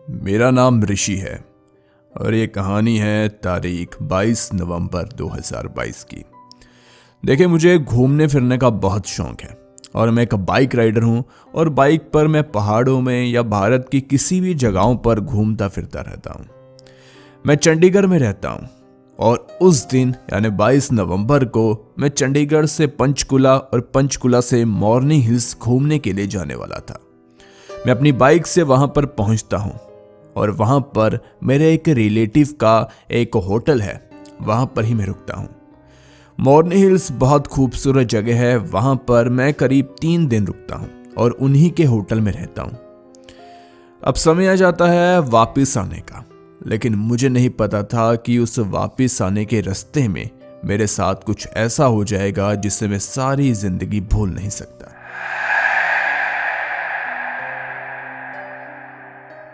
मेरा नाम ऋषि है और ये कहानी है तारीख 22 नवंबर 2022 की। देखिए, मुझे घूमने फिरने का बहुत शौक है और मैं एक बाइक राइडर हूँ और बाइक पर मैं पहाड़ों में या भारत की किसी भी जगहों पर घूमता फिरता रहता हूँ। मैं चंडीगढ़ में रहता हूँ और उस दिन यानी 22 नवंबर को मैं चंडीगढ़ से पंचकुला और पंचकुला से मोरनी हिल्स घूमने के लिए जाने वाला था। मैं अपनी बाइक से वहां पर पहुंचता हूं और वहां पर मेरे एक रिलेटिव का एक होटल है, वहां पर ही मैं रुकता हूं। मोरनी हिल्स बहुत खूबसूरत जगह है, वहां पर मैं करीब 3 दिन रुकता हूं और उन्हीं के होटल में रहता हूं। अब समय आ जाता है वापस आने का, लेकिन मुझे नहीं पता था कि उस वापस आने के रास्ते में मेरे साथ कुछ ऐसा हो जाएगा जिसे मैं सारी जिंदगी भूल नहीं सकता।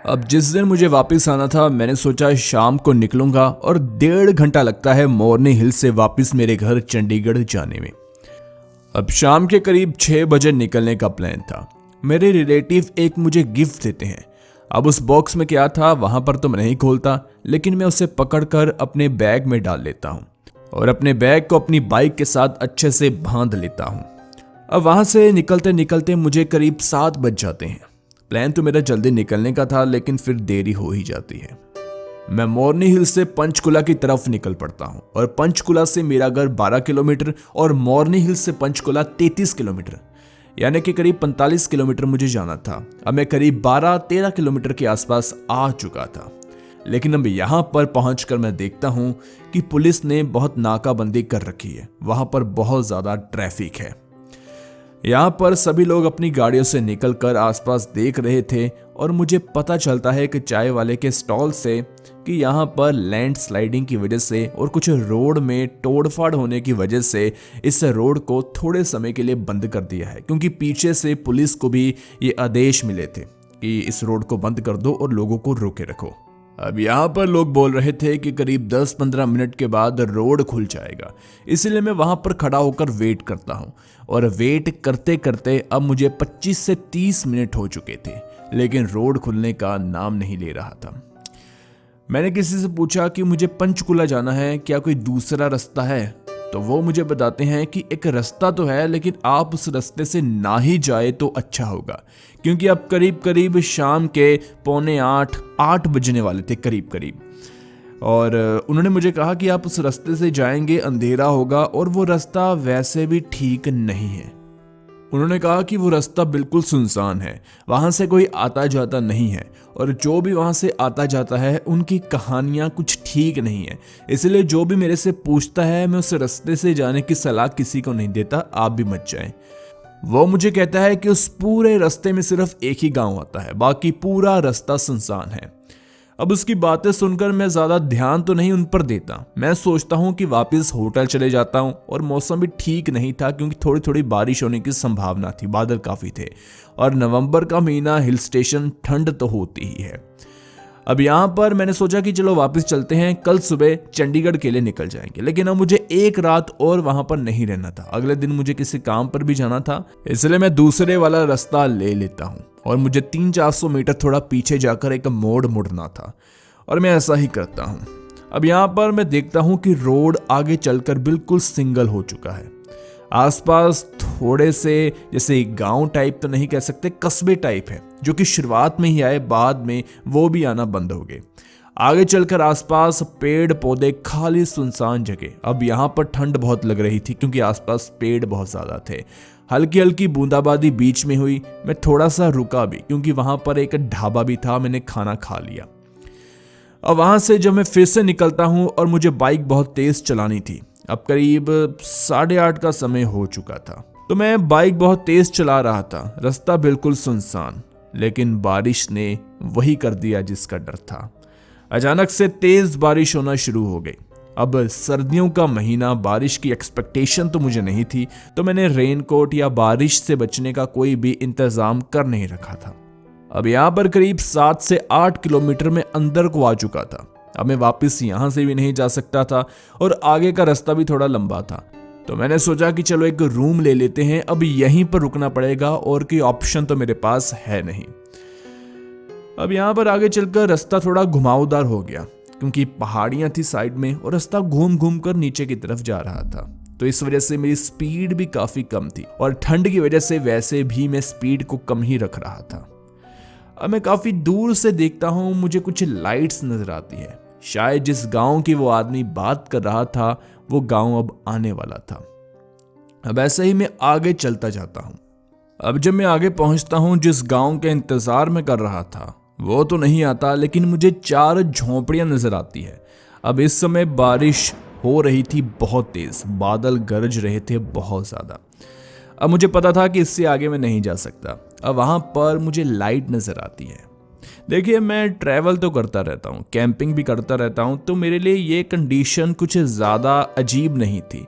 अब जिस दिन मुझे वापस आना था, मैंने सोचा शाम को निकलूंगा और 1.5 घंटा लगता है मोरनी हिल से वापस मेरे घर चंडीगढ़ जाने में। अब शाम के करीब 6 बजे निकलने का प्लान था। मेरे रिलेटिव एक मुझे गिफ्ट देते हैं। अब उस बॉक्स में क्या था वहां पर तो मैं नहीं खोलता, लेकिन मैं उसे पकड़कर अपने बैग में डाल लेता हूं और अपने बैग को अपनी बाइक के साथ अच्छे से बांध लेता हूं। अब वहां से निकलते निकलते मुझे करीब 7 बज जाते हैं। प्लान तो मेरा जल्दी निकलने का था, लेकिन फिर देरी हो ही जाती है। मैं मोरनी हिल से पंचकुला की तरफ निकल पड़ता हूं और पंचकुला से मेरा घर 12 किलोमीटर और मोरनी हिल से पंचकुला 33 किलोमीटर, यानी कि करीब 45 किलोमीटर मुझे जाना था। अब मैं करीब 12-13 किलोमीटर के आसपास आ चुका था, लेकिन अब यहां पर पहुंचकर मैं देखता हूं कि पुलिस ने बहुत नाकाबंदी कर रखी है। वहां पर बहुत ज्यादा ट्रैफिक है। यहाँ पर सभी लोग अपनी गाड़ियों से निकलकर आसपास देख रहे थे और मुझे पता चलता है कि चाय वाले के स्टॉल से कि यहाँ पर लैंड स्लाइडिंग की वजह से और कुछ रोड में तोड़फाड़ होने की वजह से इस रोड को थोड़े समय के लिए बंद कर दिया है, क्योंकि पीछे से पुलिस को भी ये आदेश मिले थे कि इस रोड को बंद कर दो और लोगों को रोके रखो। अब यहाँ पर लोग बोल रहे थे कि करीब 10-15 मिनट के बाद रोड खुल जाएगा, इसलिए मैं वहां पर खड़ा होकर वेट करता हूं और वेट करते करते अब मुझे 25 से 30 मिनट हो चुके थे, लेकिन रोड खुलने का नाम नहीं ले रहा था। मैंने किसी से पूछा कि मुझे पंचकुला जाना है, क्या कोई दूसरा रास्ता है? तो वो मुझे बताते हैं कि एक रास्ता तो है, लेकिन आप उस रास्ते से ना ही जाए तो अच्छा होगा, क्योंकि अब करीब करीब शाम के 7:45-8 बजने वाले थे करीब। और उन्होंने मुझे कहा कि आप उस रास्ते से जाएंगे अंधेरा होगा और वो रास्ता वैसे भी ठीक नहीं है। उन्होंने कहा कि वो रास्ता बिल्कुल सुनसान है, वहां से कोई आता जाता नहीं है और जो भी वहां से आता जाता है उनकी कहानियां कुछ ठीक नहीं है। इसलिए जो भी मेरे से पूछता है, मैं उस रास्ते से जाने की सलाह किसी को नहीं देता, आप भी मत जाएं। वो मुझे कहता है कि उस पूरे रास्ते में सिर्फ एक ही गांव आता है, बाकी पूरा रास्ता सुनसान है। अब उसकी बातें सुनकर मैं ज्यादा ध्यान तो नहीं उन पर देता। मैं सोचता हूँ कि वापस होटल चले जाता हूँ और मौसम भी ठीक नहीं था, क्योंकि थोड़ी थोड़ी बारिश होने की संभावना थी, बादल काफी थे और नवंबर का महीना, हिल स्टेशन, ठंड तो होती ही है। अब यहाँ पर मैंने सोचा कि चलो वापस चलते हैं, कल सुबह चंडीगढ़ के लिए निकल जाएंगे। लेकिन अब मुझे एक रात और वहां पर नहीं रहना था, अगले दिन मुझे किसी काम पर भी जाना था, इसलिए मैं दूसरे वाला रास्ता ले लेता हूँ और मुझे 300-400 मीटर थोड़ा पीछे जाकर एक मोड़ मुड़ना था और मैं ऐसा ही करता हूँ। अब यहाँ पर मैं देखता हूँ कि रोड आगे चलकर बिल्कुल सिंगल हो चुका है। आसपास थोड़े से, जैसे गांव टाइप तो नहीं कह सकते, कस्बे टाइप है, जो कि शुरुआत में ही आए, बाद में वो भी आना बंद हो गए। आगे चलकर आसपास पेड़ पौधे, खाली सुनसान जगह। अब यहाँ पर ठंड बहुत लग रही थी क्योंकि आसपास पेड़ बहुत ज्यादा थे। हल्की हल्की बूंदाबांदी बीच में हुई। मैं थोड़ा सा रुका भी क्योंकि वहां पर एक ढाबा भी था, मैंने खाना खा लिया। अब वहां से जब मैं फिर से निकलता हूं और मुझे बाइक बहुत तेज चलानी थी, अब करीब 8:30 का समय हो चुका था, तो मैं बाइक बहुत तेज चला रहा था। रास्ता बिल्कुल सुनसान, लेकिन बारिश ने वही कर दिया जिसका डर था। अचानक से तेज बारिश होना शुरू हो गई। अब सर्दियों का महीना, बारिश की एक्सपेक्टेशन तो मुझे नहीं थी, तो मैंने रेनकोट या बारिश से बचने का कोई भी इंतजाम कर नहीं रखा था। अब यहाँ पर करीब 7 से 8 किलोमीटर में अंदर को आ चुका था। अब मैं वापस यहाँ से भी नहीं जा सकता था और आगे का रास्ता भी थोड़ा लंबा था, तो मैंने सोचा कि चलो एक रूम ले लेते हैं, अब यहीं पर रुकना पड़ेगा और कोई ऑप्शन तो मेरे पास है नहीं। अब यहाँ पर आगे चलकर रास्ता थोड़ा घुमावदार हो गया क्योंकि पहाड़ियाँ थी साइड में और रास्ता घूम घूम कर नीचे की तरफ जा रहा था। तो इस वजह से मेरी स्पीड भी काफ़ी कम थी और ठंड की वजह से वैसे भी मैं स्पीड को कम ही रख रहा था। अब मैं काफ़ी दूर से देखता हूँ, मुझे कुछ लाइट्स नज़र आती है। शायद जिस गांव की वो आदमी बात कर रहा था वो गांव अब आने वाला था। अब ऐसे ही मैं आगे चलता जाता हूँ। अब जब मैं आगे पहुँचता हूँ, जिस गांव के इंतज़ार में कर रहा था वो तो नहीं आता, लेकिन मुझे 4 झोंपड़ियाँ नज़र आती है। अब इस समय बारिश हो रही थी बहुत तेज़, बादल गरज रहे थे बहुत ज़्यादा। अब मुझे पता था कि इससे आगे मैं नहीं जा सकता। अब वहाँ पर मुझे लाइट नज़र आती है। देखिए, मैं ट्रैवल तो करता रहता हूँ, कैंपिंग भी करता रहता हूँ, तो मेरे लिए ये कंडीशन कुछ ज़्यादा अजीब नहीं थी।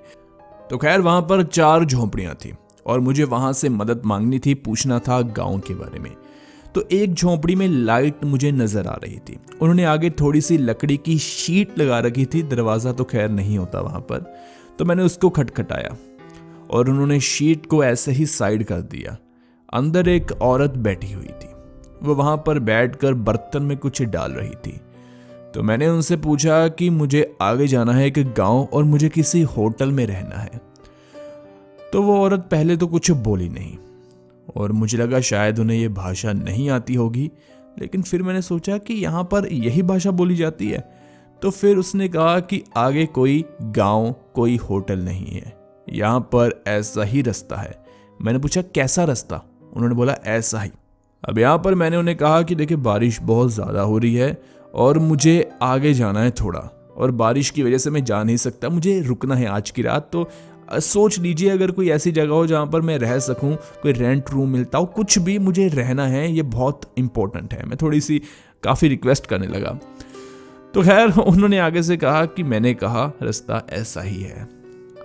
तो खैर वहाँ पर 4 झोंपड़ियाँ थी और मुझे वहाँ से मदद मांगनी थी, पूछना था गाँव के बारे में। तो एक झोंपड़ी में लाइट मुझे नज़र आ रही थी। उन्होंने आगे थोड़ी सी लकड़ी की शीट लगा रखी थी, दरवाज़ा तो खैर नहीं होता वहाँ पर। तो मैंने उसको खटखटाया और उन्होंने शीट को ऐसे ही साइड कर दिया। अंदर एक औरत बैठी हुई थी, वो वहाँ पर बैठकर बर्तन में कुछ डाल रही थी। तो मैंने उनसे पूछा कि मुझे आगे जाना है एक गांव और मुझे किसी होटल में रहना है। तो वो औरत पहले तो कुछ बोली नहीं और मुझे लगा शायद उन्हें ये भाषा नहीं आती होगी, लेकिन फिर मैंने सोचा कि यहाँ पर यही भाषा बोली जाती है। तो फिर उसने कहा कि आगे कोई गांव, कोई होटल नहीं है, यहाँ पर ऐसा ही रास्ता है। मैंने पूछा कैसा रास्ता? उन्होंने बोला ऐसा ही। अब यहाँ पर मैंने उन्हें कहा कि देखिए बारिश बहुत ज़्यादा हो रही है और मुझे आगे जाना है थोड़ा, और बारिश की वजह से मैं जा नहीं सकता, मुझे रुकना है आज की रात। तो सोच लीजिए अगर कोई ऐसी जगह हो जहाँ पर मैं रह सकूँ, कोई रेंट रूम मिलता हो, कुछ भी, मुझे रहना है, ये बहुत इंपॉर्टेंट है। मैं थोड़ी सी काफ़ी रिक्वेस्ट करने लगा। तो खैर उन्होंने आगे से कहा कि मैंने कहा रास्ता ऐसा ही है।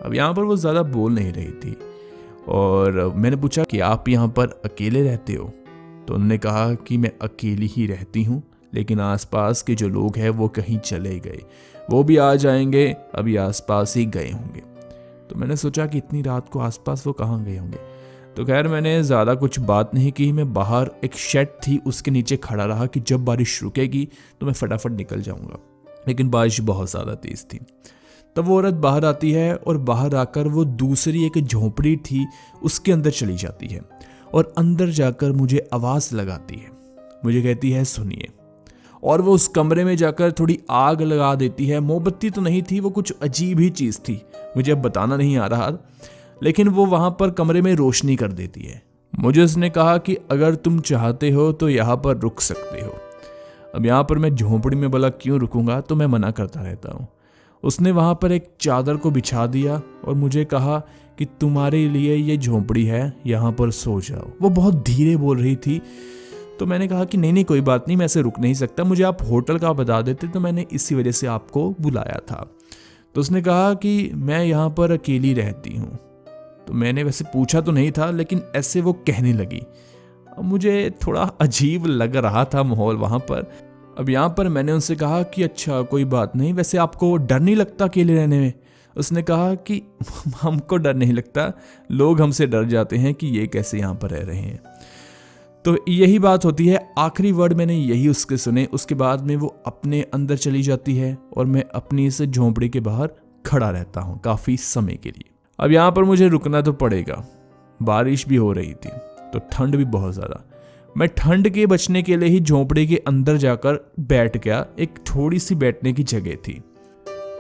अब यहाँ पर वो ज़्यादा बोल नहीं रही थी और मैंने पूछा कि आप यहाँ पर अकेले रहते हो? तो उन्होंने कहा कि मैं अकेली ही रहती हूँ, लेकिन आसपास के जो लोग हैं वो कहीं चले गए, वो भी आ जाएंगे, अभी आसपास ही गए होंगे। तो मैंने सोचा कि इतनी रात को आसपास वो कहाँ गए होंगे। तो खैर मैंने ज़्यादा कुछ बात नहीं की। मैं बाहर एक शेड थी उसके नीचे खड़ा रहा कि जब बारिश रुकेगी तो मैं फटाफट निकल जाऊँगा, लेकिन बारिश बहुत ज़्यादा तेज़ थी। तब वो औरत बाहर आती है और बाहर आकर वो दूसरी एक झोंपड़ी थी उसके अंदर चली जाती है और अंदर जाकर मुझे आवाज़ लगाती है। मुझे कहती है सुनिए, और वो उस कमरे में जाकर थोड़ी आग लगा देती है। मोमबत्ती तो नहीं थी, वो कुछ अजीब ही चीज़ थी, मुझे अब बताना नहीं आ रहा, लेकिन वो वहाँ पर कमरे में रोशनी कर देती है। मुझे उसने कहा कि अगर तुम चाहते हो तो यहाँ पर रुक सकते हो। अब यहाँ पर मैं झोंपड़ी में बोला क्यों रुकूंगा, तो मैं मना करता रहता हूँ। उसने वहाँ पर एक चादर को बिछा दिया और मुझे कहा कि तुम्हारे लिए ये झोंपड़ी है, यहाँ पर सो जाओ। वो बहुत धीरे बोल रही थी। तो मैंने कहा कि नहीं कोई बात नहीं, मैं ऐसे रुक नहीं सकता, मुझे आप होटल का बता देते तो मैंने इसी वजह से आपको बुलाया था। तो उसने कहा कि मैं यहाँ पर अकेली रहती हूँ। तो मैंने वैसे पूछा तो नहीं था, लेकिन ऐसे वो कहने लगी। अब मुझे थोड़ा अजीब लग रहा था माहौल वहाँ पर। अब यहाँ पर मैंने उनसे कहा कि अच्छा कोई बात नहीं, वैसे आपको डर नहीं लगता अकेले रहने में? उसने कहा कि हमको डर नहीं लगता, लोग हमसे डर जाते हैं कि ये कैसे यहाँ पर रह रहे हैं। तो यही बात होती है। आखिरी वर्ड मैंने यही उसके सुने। उसके बाद में वो अपने अंदर चली जाती है और मैं अपनी इस झोंपड़ी के बाहर खड़ा रहता हूँ काफ़ी समय के लिए। अब यहाँ पर मुझे रुकना तो पड़ेगा, बारिश भी हो रही थी तो ठंड भी बहुत ज़्यादा। मैं ठंड के बचने के लिए ही झोंपड़ी के अंदर जाकर बैठ गया। एक थोड़ी सी बैठने की जगह थी,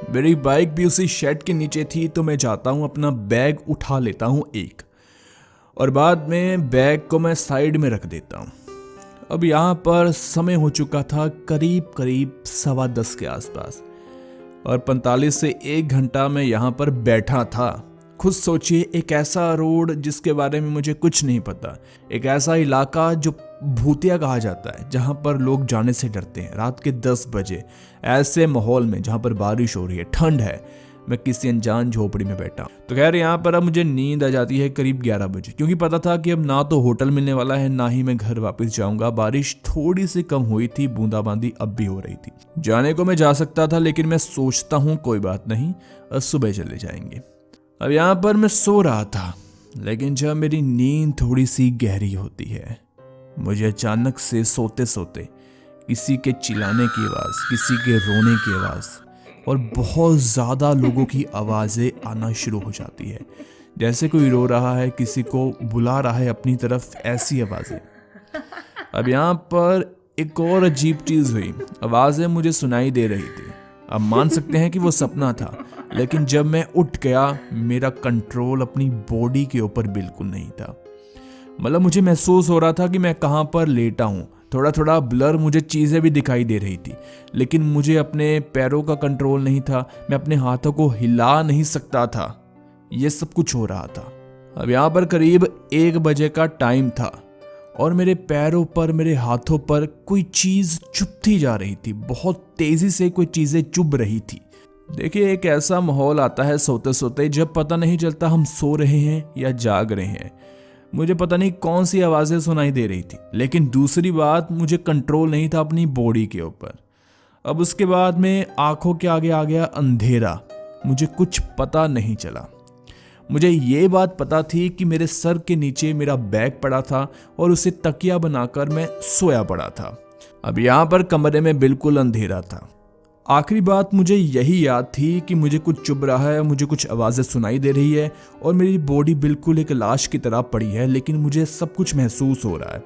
मेरी बाइक भी उसी शेड के नीचे थी। तो मैं जाता हूँ, अपना बैग उठा लेता हूँ एक, और बाद में बैग को मैं साइड में रख देता हूँ। अब यहाँ पर समय हो चुका था करीब 10:15 के आसपास, और 45 से 1 घंटा मैं यहाँ पर बैठा था। खुद सोचिए, एक ऐसा रोड जिसके बारे में मुझे कुछ नहीं पता, एक ऐसा इलाका जो भूतिया कहा जाता है, जहाँ पर लोग जाने से डरते हैं रात के 10 बजे, ऐसे माहौल में जहाँ पर बारिश हो रही है, ठंड है, मैं किसी अनजान झोपड़ी में बैठा। तो खैर यहाँ पर अब मुझे नींद आ जाती है करीब 11 बजे, क्योंकि पता था कि अब ना तो होटल मिलने वाला है, ना ही मैं घर वापस जाऊंगा। बारिश थोड़ी सी कम हुई थी, बूंदाबांदी अब भी हो रही थी। जाने को मैं जा सकता था, लेकिन मैं सोचता हूँ कोई बात नहीं, सुबह चले जाएंगे। अब यहाँ पर मैं सो रहा था, लेकिन जब मेरी नींद थोड़ी सी गहरी होती है, मुझे अचानक से सोते सोते किसी के चिल्लाने की आवाज़, किसी के रोने की आवाज़ और बहुत ज़्यादा लोगों की आवाज़ें आना शुरू हो जाती है। जैसे कोई रो रहा है, किसी को बुला रहा है अपनी तरफ, ऐसी आवाज़ें। अब यहाँ पर एक और अजीब चीज़ हुई, आवाज़ें मुझे सुनाई दे रही थी। अब मान सकते हैं कि वो सपना था, लेकिन जब मैं उठ गया मेरा कंट्रोल अपनी बॉडी के ऊपर बिल्कुल नहीं था। मतलब मुझे महसूस हो रहा था कि मैं कहाँ पर लेटा हूँ। थोड़ा थोड़ा ब्लर मुझे चीज़ें भी दिखाई दे रही थी, लेकिन मुझे अपने पैरों का कंट्रोल नहीं था। मैं अपने हाथों को हिला नहीं सकता था। ये सब कुछ हो रहा था। अब यहाँ पर करीब 1 बजे का टाइम था और मेरे पैरों पर, मेरे हाथों पर कोई चीज़ चुभती जा रही थी। बहुत तेज़ी से कोई चीज़ें चुभ रही थी। देखिए, एक ऐसा माहौल आता है सोते सोते जब पता नहीं चलता हम सो रहे हैं या जाग रहे हैं। मुझे पता नहीं कौन सी आवाज़ें सुनाई दे रही थी, लेकिन दूसरी बात, मुझे कंट्रोल नहीं था अपनी बॉडी के ऊपर। अब उसके बाद में आंखों के आगे आ गया अंधेरा। मुझे कुछ पता नहीं चला। मुझे ये बात पता थी कि मेरे सर के नीचे मेरा बैग पड़ा था और उसे तकिया बनाकर मैं सोया पड़ा था। अब यहाँ पर कमरे में बिल्कुल अंधेरा था। आखिरी बात मुझे यही याद थी कि मुझे कुछ चुभ रहा है, मुझे कुछ आवाज़ें सुनाई दे रही है और मेरी बॉडी बिल्कुल एक लाश की तरह पड़ी है, लेकिन मुझे सब कुछ महसूस हो रहा है।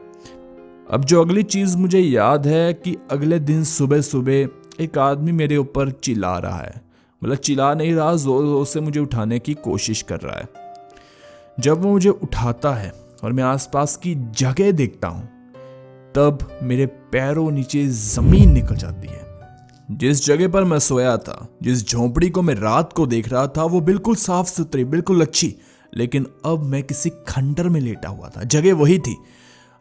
अब जो अगली चीज़ मुझे याद है कि अगले दिन सुबह सुबह एक आदमी मेरे ऊपर चिल्ला रहा है। मतलब चिल्ला नहीं रहा, जोर जोर से मुझे उठाने की कोशिश कर रहा है। जब वो मुझे उठाता है और मैं आसपास की जगह देखता हूँ, तब मेरे पैरों नीचे ज़मीन निकल जाती है। जिस जगह पर मैं सोया था, जिस झोंपड़ी को मैं रात को देख रहा था, वो बिल्कुल साफ सुथरी, बिल्कुल अच्छी, लेकिन अब मैं किसी खंडर में लेटा हुआ था। जगह वही थी,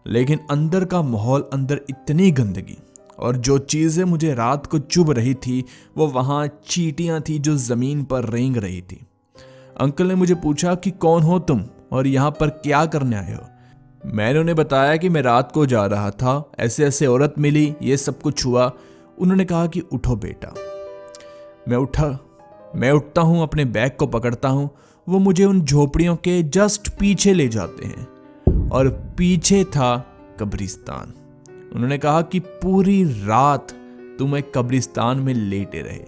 लेकिन अंदर का माहौल, अंदर इतनी गंदगी। और जो चीज़ें मुझे रात को चुभ रही थी, वो वहाँ चींटियाँ थी जो ज़मीन पर रेंग रही थी। अंकल ने मुझे पूछा कि कौन हो तुम और यहाँ पर क्या करने आए हो। मैंने उन्हें बताया कि मैं रात को जा रहा था, ऐसे ऐसे औरत मिली, ये सब कुछ हुआ। उन्होंने कहा कि उठो बेटा। मैं उठता हूँ, अपने बैग को पकड़ता हूँ। वो मुझे उन झोपड़ियों के जस्ट पीछे ले जाते हैं और पीछे था कब्रिस्तान। उन्होंने कहा कि पूरी रात तुम एक कब्रिस्तान में लेटे रहे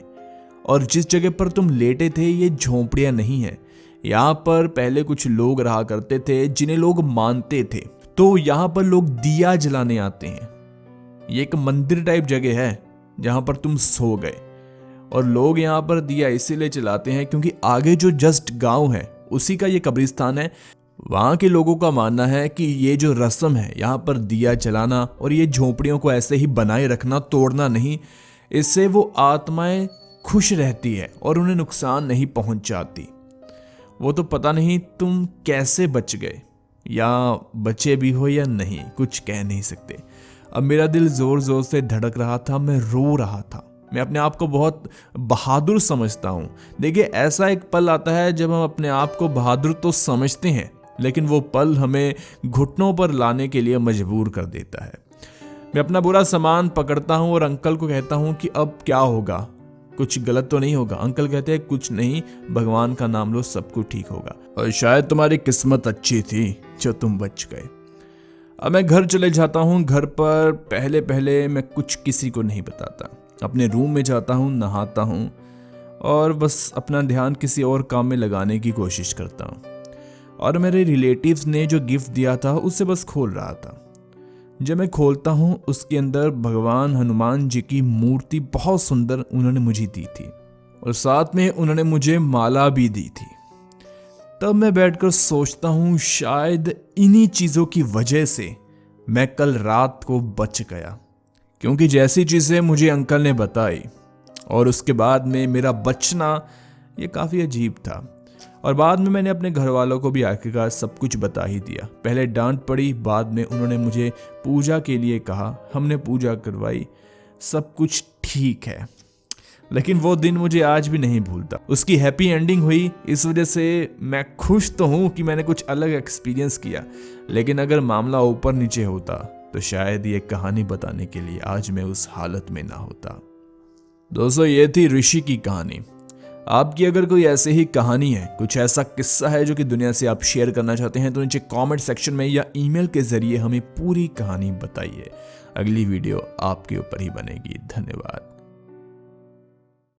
और जिस जगह पर तुम लेटे थे ये झोंपड़ियाँ नहीं है। यहाँ पर पहले कुछ लोग रहा करते थे जिन्हें लोग मानते थे, तो यहाँ पर लोग दिया जलाने आते हैं। ये एक मंदिर टाइप जगह है जहाँ पर तुम सो गए और लोग यहाँ पर दिया इसीलिए जलाते हैं क्योंकि आगे जो जस्ट गांव है उसी का ये कब्रिस्तान है। वहाँ के लोगों का मानना है कि ये जो रस्म है यहाँ पर दिया जलाना और ये झोंपड़ियों को ऐसे ही बनाए रखना, तोड़ना नहीं, इससे वो आत्माएं खुश रहती है और उन्हें नुकसान नहीं पहुँचाती। वो तो पता नहीं तुम कैसे बच गए या बचे भी हो या नहीं, कुछ कह नहीं सकते। अब मेरा दिल जोर जोर से धड़क रहा था, मैं रो रहा था। मैं अपने आप को बहुत बहादुर समझता हूँ। देखिए, ऐसा एक पल आता है जब हम अपने आप को बहादुर तो समझते हैं, लेकिन वो पल हमें घुटनों पर लाने के लिए मजबूर कर देता है। मैं अपना पूरा सामान पकड़ता हूँ और अंकल को कहता हूँ कि अब क्या होगा, कुछ गलत तो नहीं होगा। अंकल कहते हैं कुछ नहीं, भगवान का नाम लो, सब कुछ ठीक होगा और शायद तुम्हारी किस्मत अच्छी थी जो तुम बच गए। अब मैं घर चले जाता हूँ। घर पर पहले पहले मैं कुछ किसी को नहीं बताता। अपने रूम में जाता हूँ, नहाता हूँ और बस अपना ध्यान किसी और काम में लगाने की कोशिश करता हूँ। और मेरे रिलेटिव्स ने जो गिफ्ट दिया था उसे बस खोल रहा था। जब मैं खोलता हूँ, उसके अंदर भगवान हनुमान जी की मूर्ति बहुत सुंदर उन्होंने मुझे दी थी और साथ में उन्होंने मुझे माला भी दी थी। तब मैं बैठकर सोचता हूँ शायद इन्हीं चीज़ों की वजह से मैं कल रात को बच गया, क्योंकि जैसी चीज़ें मुझे अंकल ने बताई और उसके बाद में मेरा बचना ये काफ़ी अजीब था। और बाद में मैंने अपने घर वालों को भी आखिरकार सब कुछ बता ही दिया। पहले डांट पड़ी, बाद में उन्होंने मुझे पूजा के लिए कहा, हमने पूजा करवाई, सब कुछ ठीक है। लेकिन वो दिन मुझे आज भी नहीं भूलता। उसकी हैप्पी एंडिंग हुई, इस वजह से मैं खुश तो हूँ कि मैंने कुछ अलग एक्सपीरियंस किया, लेकिन अगर मामला ऊपर नीचे होता तो शायद ये कहानी बताने के लिए आज मैं उस हालत में ना होता। दोस्तों, ये थी ऋषि की कहानी। आपकी अगर कोई ऐसे ही कहानी है, कुछ ऐसा किस्सा है जो कि दुनिया से आप शेयर करना चाहते हैं, तो नीचे कमेंट सेक्शन में या ईमेल के जरिए हमें पूरी कहानी बताइए। अगली वीडियो आपके ऊपर ही बनेगी। धन्यवाद।